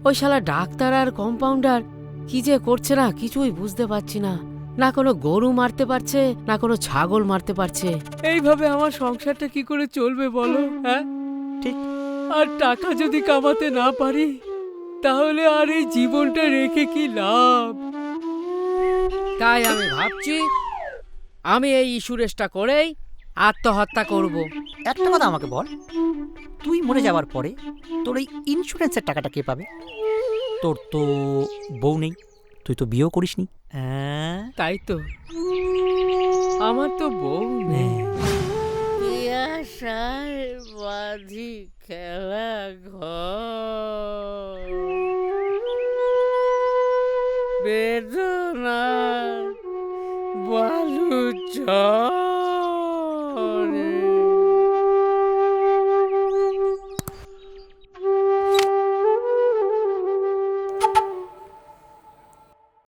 ওই শালা ডাক্তার আর কম্পাউন্ডার কি যে করছে না কিছুই বুঝতে পারছি না। না কোনো গরু মারতে পারছে, না কোনো ছাগল মারতে পারছে। এইভাবে আমার সংসারটা কি করে চলবে বলো? হ্যাঁ, ঠিক। আর টাকা যদি কামাতে না পারি তাহলে আর এই জীবনটা রেখে কি লাভ? তাই আমি ভাবছি আমি এই ইন্স্যুরেন্সটা করেই আত্মহত্যা করব। একটা কথা আমাকে বল, তুই মরে যাওয়ার পরে তোর এই ইন্স্যুরেন্সের টাকাটা কে পাবে? তোর তো বউ নেই, তুই তো বিয়েও করিসনি। হ্যাঁ, তাই তো, আমার তো বউ নেই। পিয়াসায় বাঁধি খেলা ঘর, বেদনা বালু চর।